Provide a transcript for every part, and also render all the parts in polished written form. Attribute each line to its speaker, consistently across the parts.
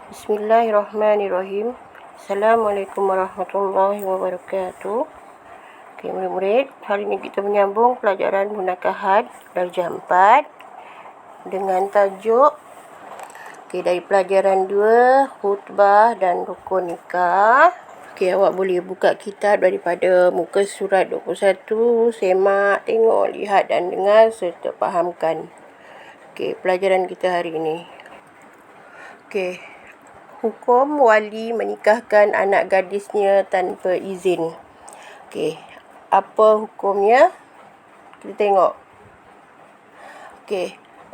Speaker 1: Bismillahirrahmanirrahim. Assalamualaikum warahmatullahi wabarakatuh. Okey, murid-murid, hari ini kita menyambung pelajaran munakahat darjah 4 dengan tajuk dari pelajaran 2, khutbah dan rukun nikah. Awak boleh buka kitab daripada muka surat 21, semak, tengok, lihat dan dengar serta fahamkan. Pelajaran kita hari ini. Hukum wali menikahkan anak gadisnya tanpa izin. Apa hukumnya? Kita tengok.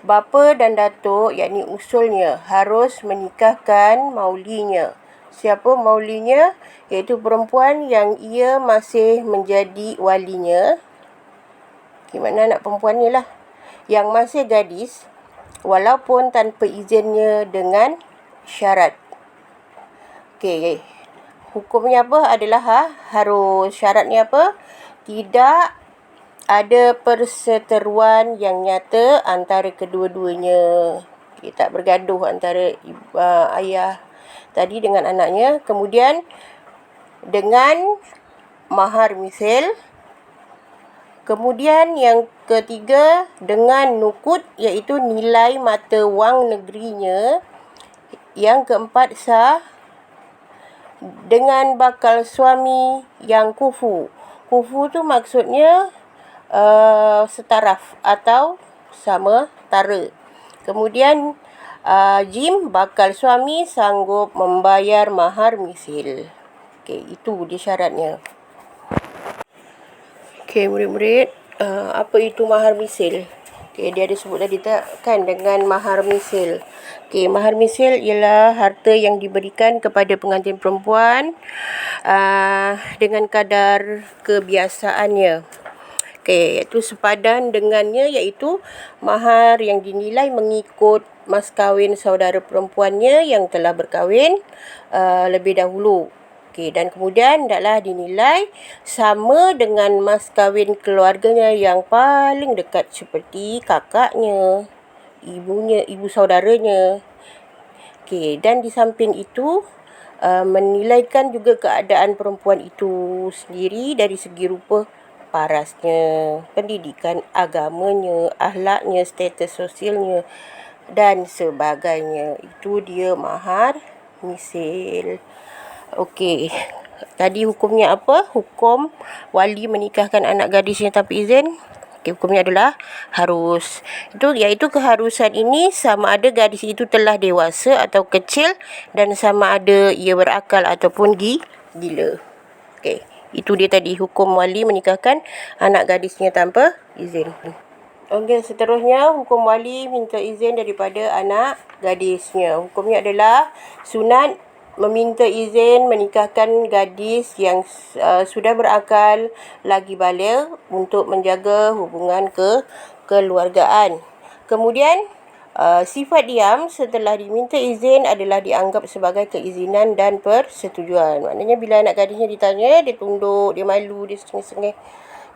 Speaker 1: Bapa dan datuk, yakni usulnya, harus menikahkan maulinya. Siapa maulinya? Iaitu perempuan yang ia masih menjadi walinya. Mana anak perempuan ni lah. Yang masih gadis, walaupun tanpa izinnya dengan syarat. Hukumnya apa? Adalah harus. Syaratnya apa? Tidak ada perseteruan yang nyata antara kedua-duanya. Tak bergaduh antara ayah tadi dengan anaknya. Kemudian dengan mahar misil. Kemudian yang ketiga dengan nukut, iaitu nilai mata wang negerinya. Yang keempat sah dengan bakal suami yang kufu. Kufu tu maksudnya setaraf atau sama tara. Kemudian jim, bakal suami sanggup membayar mahar misil. Itu dia syaratnya. Murid-murid, apa itu mahar misil? Dia ada sebut tadi tak kan, dengan mahar misil. Mahar misil ialah harta yang diberikan kepada pengantin perempuan dengan kadar kebiasaannya. Iaitu sepadan dengannya, iaitu mahar yang dinilai mengikut mas kahwin saudara perempuannya yang telah berkahwin lebih dahulu. Dan kemudian hendaklah dinilai sama dengan mas kahwin keluarganya yang paling dekat, seperti kakaknya, ibunya, ibu saudaranya. Dan di samping itu menilaikan juga keadaan perempuan itu sendiri dari segi rupa parasnya, pendidikan agamanya, akhlaknya, status sosialnya dan sebagainya. Itu dia mahar misil. Tadi hukumnya apa? Hukum wali menikahkan anak gadisnya tanpa izin. Hukumnya adalah harus. Iaitu keharusan ini sama ada gadis itu telah dewasa atau kecil, dan sama ada ia berakal ataupun gila. Itu dia tadi, hukum wali menikahkan anak gadisnya tanpa izin. Seterusnya, hukum wali minta izin daripada anak gadisnya. Hukumnya adalah sunat meminta izin menikahkan gadis yang sudah berakal lagi baligh untuk menjaga hubungan kekeluargaan. Kemudian sifat diam setelah diminta izin adalah dianggap sebagai keizinan dan persetujuan. Maknanya bila anak gadisnya ditanya, dia tunduk, dia malu, dia sengih-sengih,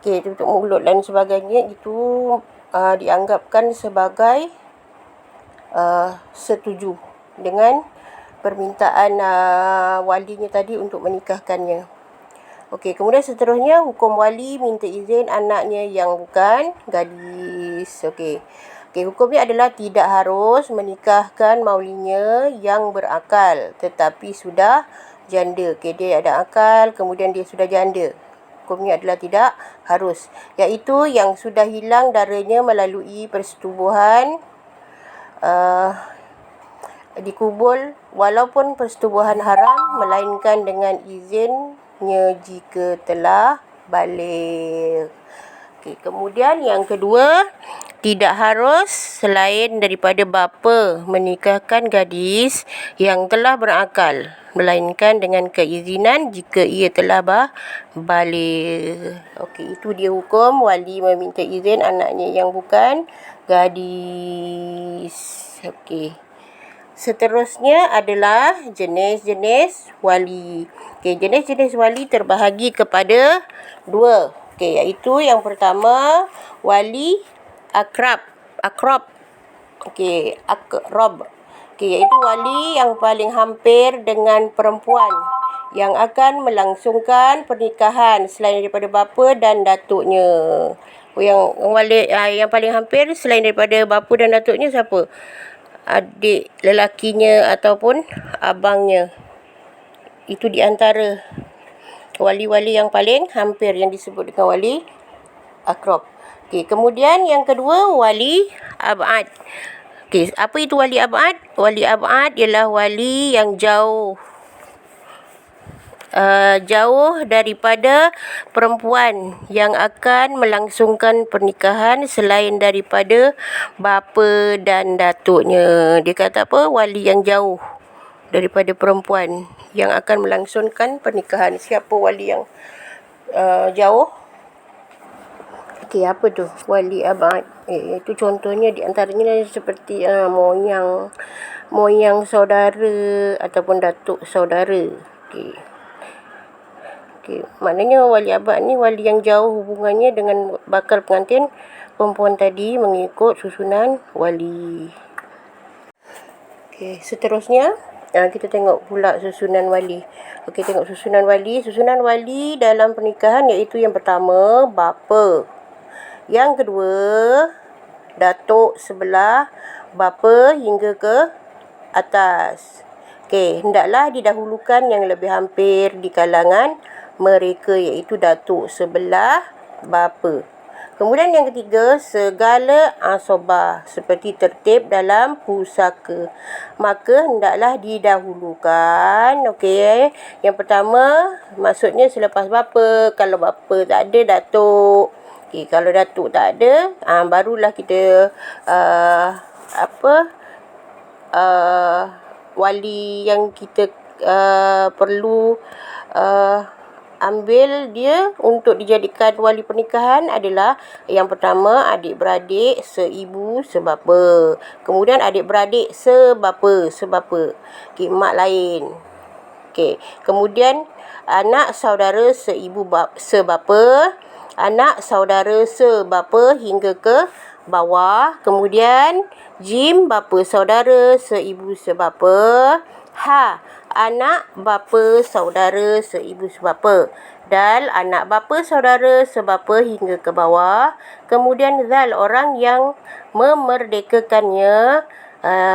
Speaker 1: tutup mulut dan sebagainya, itu dianggapkan sebagai setuju dengan permintaan walinya tadi untuk menikahkannya. Kemudian seterusnya, hukum wali minta izin anaknya yang bukan gadis. Hukumnya adalah tidak harus menikahkan maulinya yang berakal tetapi sudah janda. Dia ada akal, kemudian dia sudah janda. Hukumnya adalah tidak harus, iaitu yang sudah hilang darahnya melalui persetubuhan dikubul walaupun persetubuhan haram, melainkan dengan izinnya jika telah baligh. Kemudian yang kedua, tidak harus selain daripada bapa menikahkan gadis yang telah berakal, melainkan dengan keizinan jika ia telah baligh. Itu dia hukum wali meminta izin anaknya yang bukan gadis. Seterusnya adalah jenis-jenis wali. Jenis-jenis wali terbahagi kepada 2. Iaitu yang pertama, wali akrab. Akrab. Iaitu wali yang paling hampir dengan perempuan yang akan melangsungkan pernikahan selain daripada bapa dan datuknya. Yang paling hampir selain daripada bapa dan datuknya siapa? Adik lelakinya ataupun abangnya. Itu di antara wali-wali yang paling hampir yang disebut dengan wali akrab. Kemudian yang kedua, wali ab'ad. Apa itu wali ab'ad? Wali ab'ad ialah wali yang jauh daripada perempuan yang akan melangsungkan pernikahan selain daripada bapa dan datuknya. Dia kata apa? Wali yang jauh daripada perempuan yang akan melangsungkan pernikahan. Siapa wali yang jauh? Apa tu? Wali abad. Itu contohnya di antaranya seperti moyang saudara ataupun datuk saudara. Maknanya wali abad ni wali yang jauh hubungannya dengan bakal pengantin perempuan tadi mengikut susunan wali. Seterusnya kita tengok pula susunan wali. Tengok susunan wali. Susunan wali dalam pernikahan iaitu yang pertama, bapa. Yang kedua, datuk sebelah bapa hingga ke atas. Hendaklah didahulukan yang lebih hampir di kalangan mereka iaitu datuk sebelah bapa. Kemudian yang ketiga, segala asobah seperti tertib dalam pusaka, maka hendaklah didahulukan. Yang pertama maksudnya selepas bapa. Kalau bapa tak ada, datuk. Kalau datuk tak ada, barulah kita wali yang kita perlu ambil dia untuk dijadikan wali pernikahan adalah yang pertama, adik-beradik seibu sebapa. Kemudian adik-beradik sebapa. Mak lain. Kemudian anak saudara seibu sebapa, anak saudara sebapa hingga ke bawah. Kemudian jim, bapa saudara seibu sebapa. Anak bapa saudara seibu sebapa. Dal, anak bapa saudara sebapa hingga ke bawah. Kemudian zal, orang yang memerdekakannya.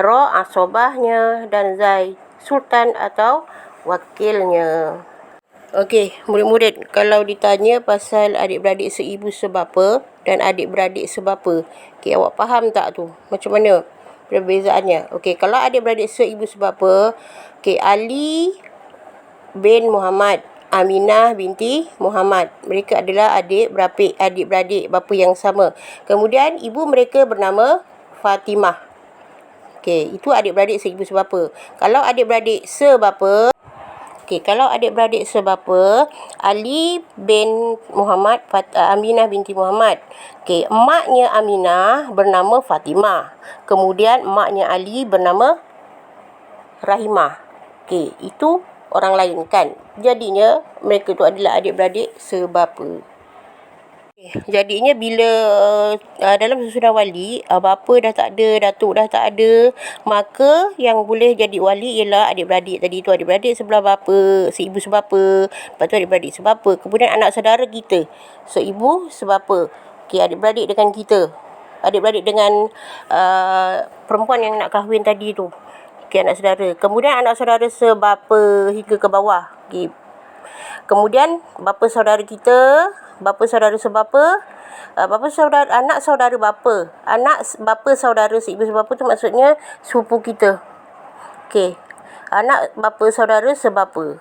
Speaker 1: Ro, asobahnya. Dan zai, sultan atau wakilnya. Murid-murid, kalau ditanya pasal adik-beradik seibu sebapa dan adik-beradik sebapa, awak faham tak tu? Macam mana perbezaannya? Kalau adik-beradik seibu sebapa, Ali bin Muhammad, Aminah binti Muhammad. Mereka adalah adik-beradik bapa yang sama. Kemudian ibu mereka bernama Fatimah. Itu adik-beradik seibu sebapa. Kalau adik-beradik sebapa, Ali bin Muhammad, Aminah binti Muhammad. Emaknya Aminah bernama Fatimah. Kemudian emaknya Ali bernama Rahimah. Itu orang lain kan. Jadinya mereka tu adalah adik-beradik sebapa. Jadinya bila dalam susunan wali, bapa dah tak ada, datuk dah tak ada, maka yang boleh jadi wali ialah adik-beradik tadi tu. Adik-beradik sebelah bapa, seibu sebapa. Lepas tu adik-beradik sebapa. Kemudian anak saudara kita, seibu sebapa. Adik-beradik dengan kita. Adik-beradik dengan perempuan yang nak kahwin tadi tu. Anak saudara. Kemudian anak saudara sebapa hingga ke bawah. Kemudian bapa saudara kita, bapa saudara sebapa, anak saudara bapa. Anak bapa saudara seibu sebapa tu maksudnya sepupu kita. Anak bapa saudara sebapa.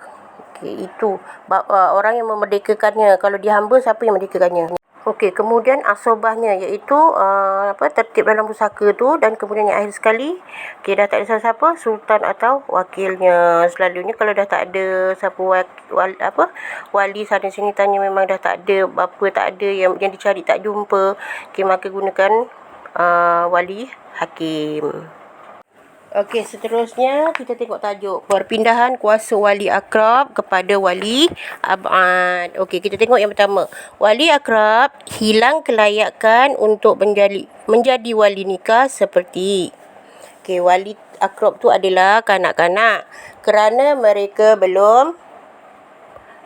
Speaker 1: Itu orang yang memerdekakannya. Kalau dia hamba, siapa yang merdekakannya? Kemudian asobahnya iaitu tertib dalam pusaka tu. Dan kemudian yang akhir sekali, dah tak ada siapa, sultan atau wakilnya. Selalunya kalau dah tak ada siapa wali sana sini tanya memang dah tak ada, bapa tak ada, yang dicari tak jumpa, maka gunakan wali hakim. Seterusnya kita tengok tajuk perpindahan kuasa wali akrab kepada wali ab'ad. Kita tengok yang pertama. Wali akrab hilang kelayakan untuk menjadi wali nikah seperti wali akrab tu adalah kanak-kanak kerana mereka belum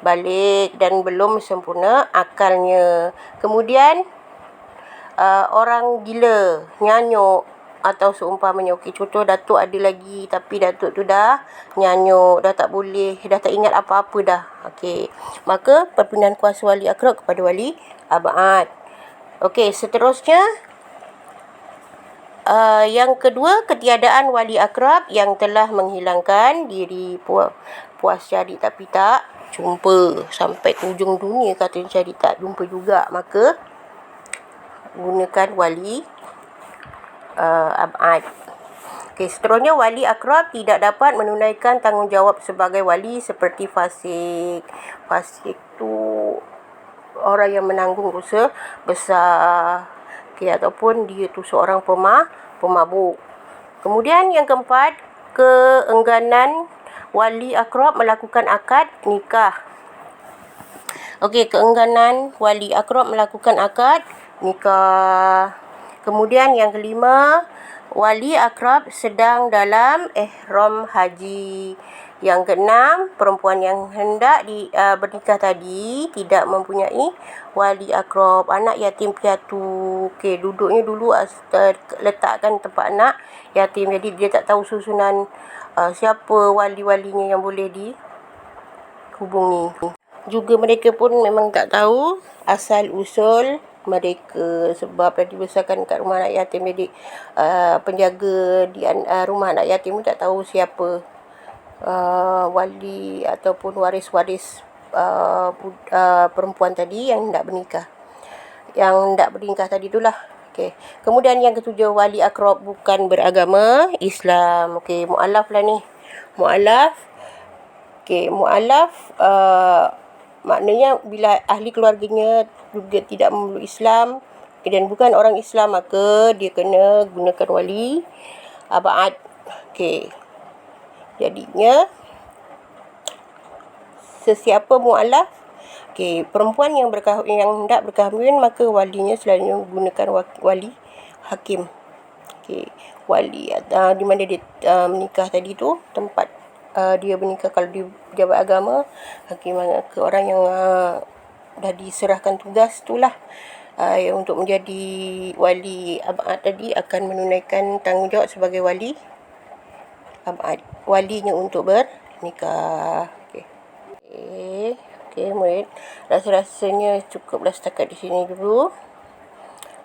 Speaker 1: balik dan belum sempurna akalnya. Kemudian orang gila, nyanyuk atau seumpamanya. Okey, contoh datuk ada lagi tapi datuk tu dah nyanyuk, dah tak boleh, dah tak ingat apa-apa dah. Okey, maka perpindahan kuasa wali akrab kepada wali abad. Okey, seterusnya yang kedua, ketiadaan wali akrab yang telah menghilangkan diri. Puas cari tapi tak jumpa. Sampai ke hujung dunia katanya cari tak jumpa juga. Maka gunakan wali abad. Okey, seterusnya wali akrab tidak dapat menunaikan tanggungjawab sebagai wali seperti fasik. Fasik tu orang yang menanggung dosa besar. Okey, ataupun dia tu seorang pemabuk. Kemudian yang keempat, keengganan wali akrab melakukan akad nikah. Okey, keengganan wali akrab melakukan akad nikah. Kemudian yang kelima, wali akrab sedang dalam ihram haji. Yang keenam, perempuan yang hendak bernikah tadi tidak mempunyai wali akrab, anak yatim piatu. Okey, duduknya dulu letakkan tempat anak yatim. Jadi dia tak tahu susunan siapa wali-walinya yang boleh dihubungi. Juga mereka pun memang tak tahu asal usul mereka sebab dah dibesarkan kat rumah anak yatim. Jadi penjaga di rumah anak yatim pun tak tahu siapa wali ataupun waris-waris perempuan tadi yang hendak bernikah. Yang hendak bernikah tadi itulah. Okey. Kemudian yang ketujuh, wali akrab bukan beragama Islam. Okey, mu'alaf lah ni. Mu'alaf. Okey, mu'alaf maknanya bila ahli keluarganya juga tidak memeluk Islam dan bukan orang Islam, maka dia kena gunakan wali abad. Okey. Jadinya sesiapa mu'alaf, okey, perempuan yang hendak berkahwin, maka walinya selalunya gunakan wali hakim. Okey, wali di mana dia menikah tadi tu, tempat dia bernikah. Kalau dia pejabat agama, hakim ke orang yang dah diserahkan tugas itulah untuk menjadi wali abad tadi, akan menunaikan tanggungjawab sebagai wali abad, walinya untuk bernikah. Okey, murid, rasanya cukuplah setakat di sini dulu.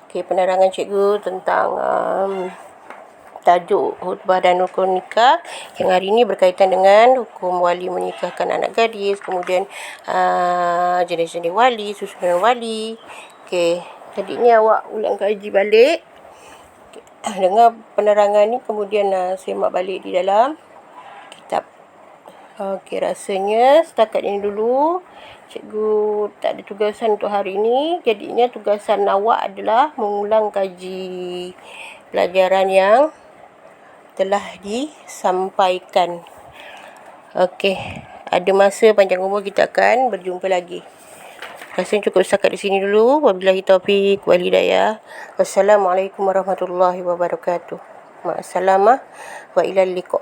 Speaker 1: Okey, penerangan cikgu tentang tajuk khutbah dan rukun nikah yang hari ini berkaitan dengan hukum wali menikahkan anak gadis, kemudian jenis-jenis wali, susunan wali. Okey, jadi ni awak ulang kaji balik. Dengar penerangan ni, kemudian semak balik di dalam kitab. Okey, rasanya setakat ini dulu. Cikgu tak ada tugasan untuk hari ini. Jadinya tugasan awak adalah mengulang kaji pelajaran yang telah disampaikan. Okey, ada masa panjang umur kita akan berjumpa lagi. Rasanya cukup setakat di sini dulu. Wabillahi taufiq wal hidayah. Wassalamualaikum warahmatullahi wabarakatuh. Ma'assalamah wa ilal liqa'.